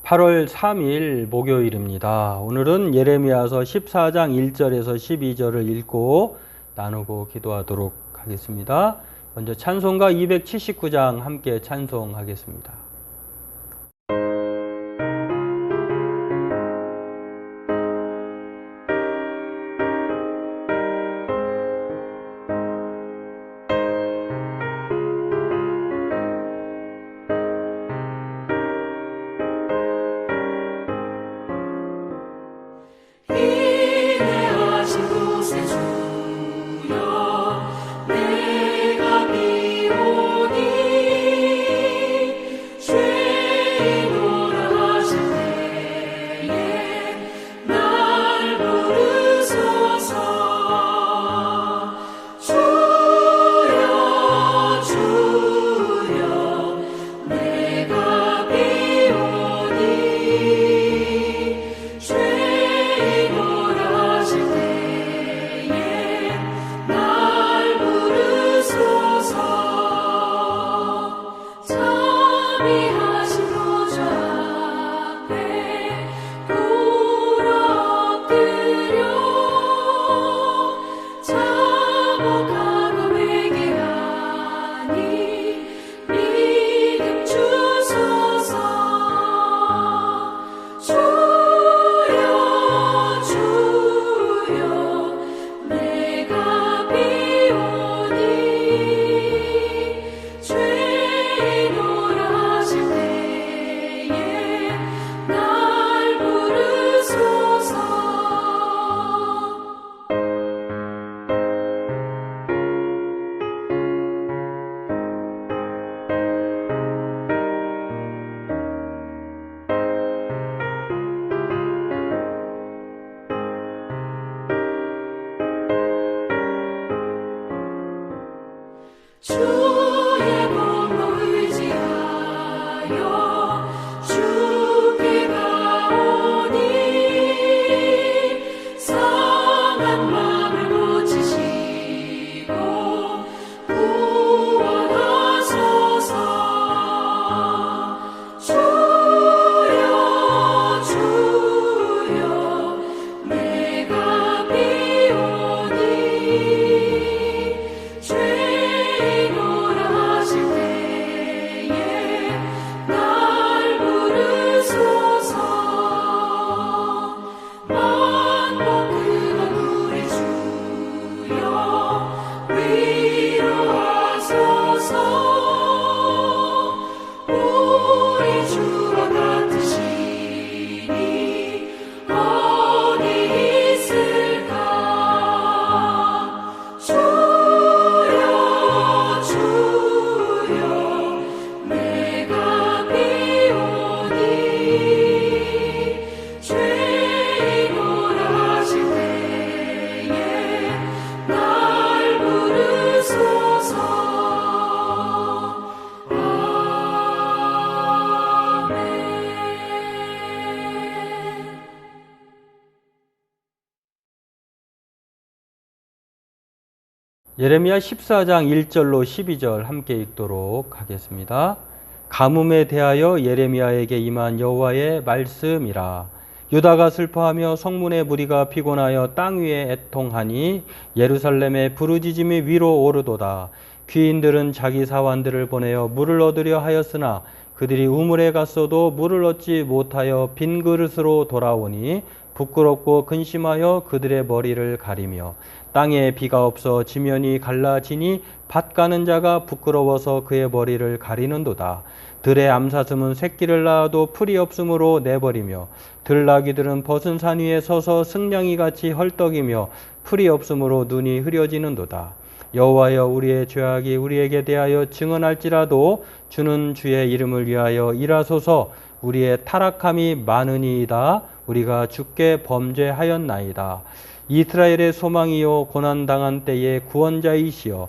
8월 3일 목요일입니다. 오늘은 예레미야서 14장 1절에서 12절을 읽고 나누고 기도하도록 하겠습니다. 먼저 찬송가 279장 함께 찬송하겠습니다. 예레미야 14장 1절로 12절 함께 읽도록 하겠습니다. 가뭄에 대하여 예레미야에게 임한 여호와의 말씀이라. 유다가 슬퍼하며 성문의 무리가 피곤하여 땅 위에 애통하니 예루살렘의 부르짖음이 위로 오르도다. 귀인들은 자기 사환들을 보내어 물을 얻으려 하였으나 그들이 우물에 갔어도 물을 얻지 못하여 빈 그릇으로 돌아오니 부끄럽고 근심하여 그들의 머리를 가리며 땅에 비가 없어 지면이 갈라지니 밭 가는 자가 부끄러워서 그의 머리를 가리는도다. 들의 암사슴은 새끼를 낳아도 풀이 없으므로 내버리며 들나귀들은 벗은 산 위에 서서 승냥이같이 헐떡이며 풀이 없으므로 눈이 흐려지는도다. 여호와여, 우리의 죄악이 우리에게 대하여 증언할지라도 주는 주의 이름을 위하여 일하소서. 우리의 타락함이 많으니이다. 우리가 주께 범죄하였나이다. 이스라엘의 소망이요 고난당한 때의 구원자이시여,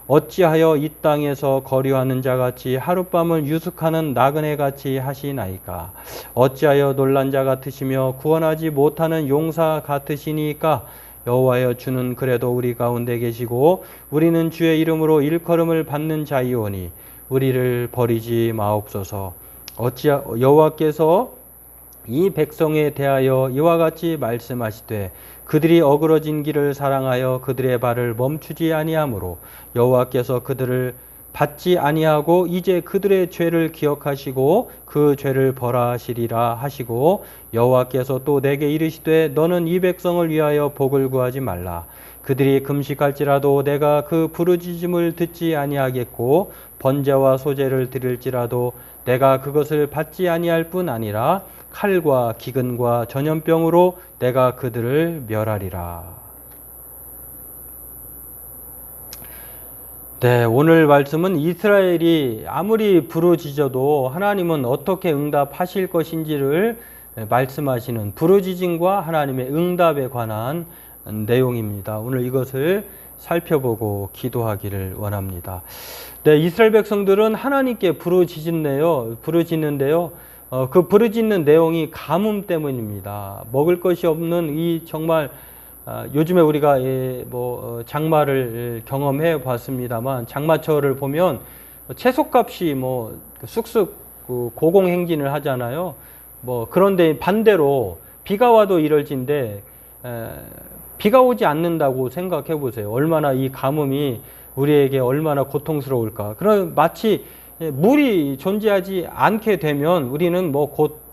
어찌하여 이 땅에서 거류하는 자같이 하룻밤을 유숙하는 나그네같이 하시나이까? 어찌하여 놀란 자 같으시며 구원하지 못하는 용사 같으시니까? 여호와여, 주는 그래도 우리 가운데 계시고 우리는 주의 이름으로 일컬음을 받는 자이오니 우리를 버리지 마옵소서. 어찌 여호와께서 이 백성에 대하여 이와 같이 말씀하시되 그들이 어그러진 길을 사랑하여 그들의 발을 멈추지 아니하므로 여호와께서 그들을 받지 아니하고 이제 그들의 죄를 기억하시고 그 죄를 벌하시리라 하시고 여호와께서 또 내게 이르시되 너는 이 백성을 위하여 복을 구하지 말라. 그들이 금식할지라도 내가 그 부르짖음을 듣지 아니하겠고 번제와 소제를 드릴지라도 내가 그것을 받지 아니할 뿐 아니라 칼과 기근과 전염병으로 내가 그들을 멸하리라. 네, 오늘 말씀은 이스라엘이 아무리 부르짖어도 하나님은 어떻게 응답하실 것인지를 말씀하시는 부르짖음과 하나님의 응답에 관한 내용입니다. 오늘 이것을 살펴보고 기도하기를 원합니다. 네, 이스라엘 백성들은 하나님께 부르짖는데요. 그 부르짖는 내용이 가뭄 때문입니다. 먹을 것이 없는 이 정말 요즘에 우리가 장마를 경험해 봤습니다만 장마철을 보면 채소값이 쑥쑥 고공행진을 하잖아요. 그런데 반대로 비가 와도 이럴진데 비가 오지 않는다고 생각해 보세요. 얼마나 이 가뭄이 우리에게 얼마나 고통스러울까. 그럼 마치 물이 존재하지 않게 되면 우리는 곧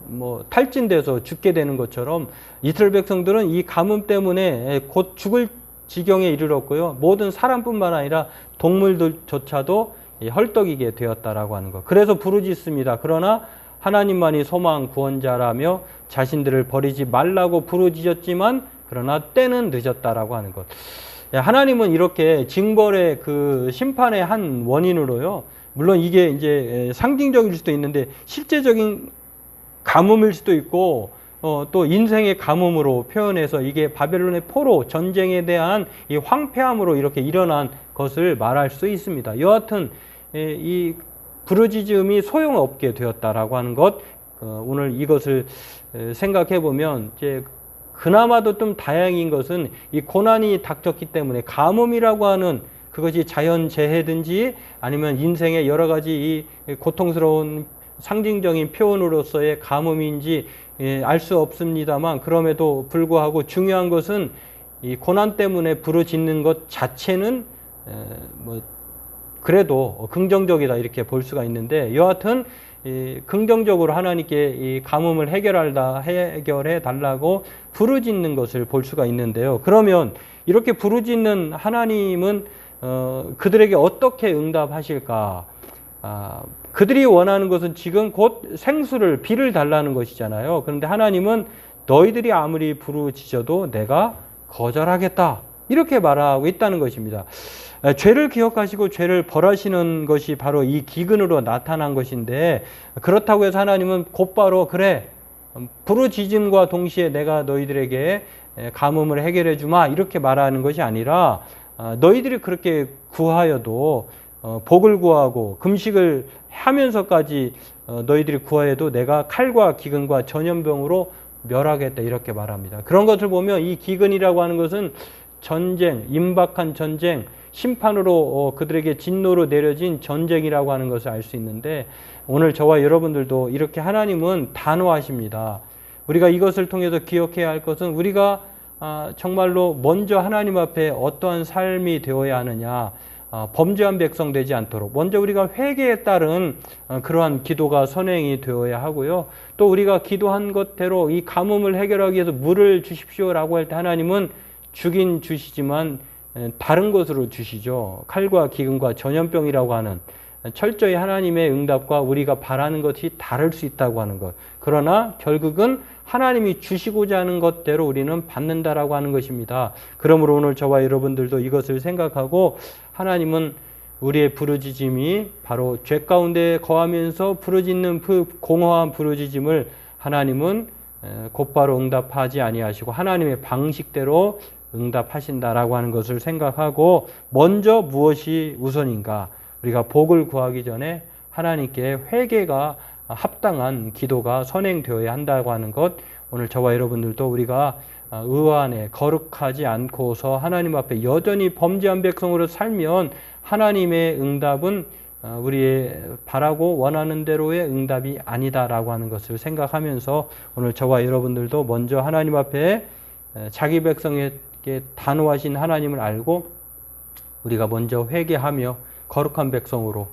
탈진돼서 죽게 되는 것처럼 이스라엘 백성들은 이 가뭄 때문에 곧 죽을 지경에 이르렀고요. 모든 사람뿐만 아니라 동물들조차도 헐떡이게 되었다라고 하는 것. 그래서 부르짖습니다. 그러나 하나님만이 소망 구원자라며 자신들을 버리지 말라고 부르짖었지만 그러나 때는 늦었다라고 하는 것. 하나님은 이렇게 징벌의 그 심판의 한 원인으로요. 물론 이게 이제 상징적일 수도 있는데 실제적인 가뭄일 수도 있고 또 인생의 가뭄으로 표현해서 이게 바벨론의 포로 전쟁에 대한 이 황폐함으로 이렇게 일어난 것을 말할 수 있습니다. 여하튼 이 부르짖음이 소용없게 되었다라고 하는 것, 오늘 이것을 생각해 보면 이제 그나마도 좀 다행인 것은 이 고난이 닥쳤기 때문에 가뭄이라고 하는 그것이 자연재해든지 아니면 인생의 여러 가지 이 고통스러운 상징적인 표현으로서의 가뭄인지 알 수 없습니다만 그럼에도 불구하고 중요한 것은 이 고난 때문에 부르짖는 것 자체는 그래도 긍정적이다 이렇게 볼 수가 있는데 여하튼 긍정적으로 하나님께 이 가뭄을 해결해 달라고 부르짖는 것을 볼 수가 있는데요. 그러면 이렇게 부르짖는 하나님은 그들에게 어떻게 응답하실까? 그들이 원하는 것은 지금 곧 생수를 비를 달라는 것이잖아요. 그런데 하나님은 너희들이 아무리 부르짖어도 내가 거절하겠다 이렇게 말하고 있다는 것입니다. 죄를 기억하시고 죄를 벌하시는 것이 바로 이 기근으로 나타난 것인데 그렇다고 해서 하나님은 곧바로 그래 부르짖음과 동시에 내가 너희들에게 가뭄을 해결해 주마 이렇게 말하는 것이 아니라 너희들이 그렇게 구하여도 복을 구하고 금식을 하면서까지 너희들이 구하여도 내가 칼과 기근과 전염병으로 멸하겠다 이렇게 말합니다. 그런 것을 보면 이 기근이라고 하는 것은 전쟁, 임박한 전쟁, 심판으로 그들에게 진노로 내려진 전쟁이라고 하는 것을 알 수 있는데 오늘 저와 여러분들도 이렇게 하나님은 단호하십니다. 우리가 이것을 통해서 기억해야 할 것은 우리가 정말로 먼저 하나님 앞에 어떠한 삶이 되어야 하느냐, 범죄한 백성 되지 않도록 먼저 우리가 회개에 따른 그러한 기도가 선행이 되어야 하고요. 또 우리가 기도한 것대로 이 가뭄을 해결하기 위해서 물을 주십시오라고 할 때 하나님은 주긴 주시지만 다른 것으로 주시죠. 칼과 기근과 전염병이라고 하는 철저히 하나님의 응답과 우리가 바라는 것이 다를 수 있다고 하는 것. 그러나 결국은 하나님이 주시고자 하는 것대로 우리는 받는다라고 하는 것입니다. 그러므로 오늘 저와 여러분들도 이것을 생각하고 하나님은 우리의 부르짖음이 바로 죄 가운데 거하면서 부르짖는 그 공허한 부르짖음을 하나님은 곧바로 응답하지 아니하시고 하나님의 방식대로 응답하신다라고 하는 것을 생각하고 먼저 무엇이 우선인가? 우리가 복을 구하기 전에 하나님께 회개가 합당한 기도가 선행되어야 한다고 하는 것, 오늘 저와 여러분들도 우리가 의 안에 거룩하지 않고서 하나님 앞에 여전히 범죄한 백성으로 살면 하나님의 응답은 우리의 바라고 원하는 대로의 응답이 아니다라고 하는 것을 생각하면서 오늘 저와 여러분들도 먼저 하나님 앞에 자기 백성에게 단호하신 하나님을 알고 우리가 먼저 회개하며 거룩한 백성으로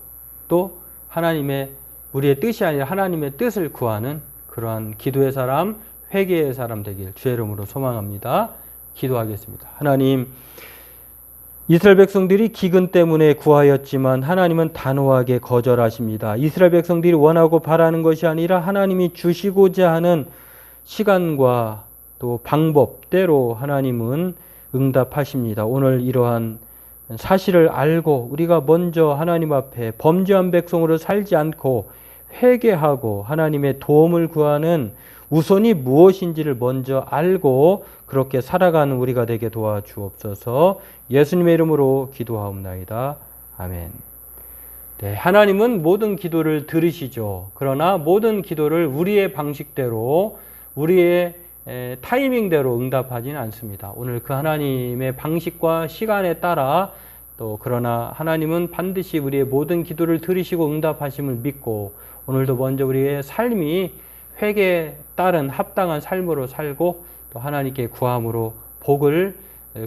또 하나님의 우리의 뜻이 아니라 하나님의 뜻을 구하는 그러한 기도의 사람, 회개의 사람 되길 주의 이름으로 소망합니다. 기도하겠습니다. 하나님, 이스라엘 백성들이 기근 때문에 구하였지만 하나님은 단호하게 거절하십니다. 이스라엘 백성들이 원하고 바라는 것이 아니라 하나님이 주시고자 하는 시간과 또 방법대로 하나님은 응답하십니다. 오늘 이러한 사실을 알고 우리가 먼저 하나님 앞에 범죄한 백성으로 살지 않고 회개하고 하나님의 도움을 구하는 우선이 무엇인지를 먼저 알고 그렇게 살아가는 우리가 되게 도와주옵소서. 예수님의 이름으로 기도하옵나이다. 아멘. 네, 하나님은 모든 기도를 들으시죠. 그러나 모든 기도를 우리의 방식대로 우리의 타이밍대로 응답하지는 않습니다. 오늘 그 하나님의 방식과 시간에 따라 또 그러나 하나님은 반드시 우리의 모든 기도를 들으시고 응답하심을 믿고 오늘도 먼저 우리의 삶이 회개에 따른 합당한 삶으로 살고 또 하나님께 구함으로 복을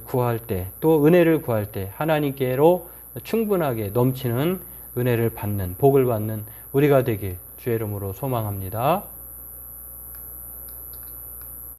구할 때 또 은혜를 구할 때 하나님께로 충분하게 넘치는 은혜를 받는 복을 받는 우리가 되길 주의 이름으로 소망합니다.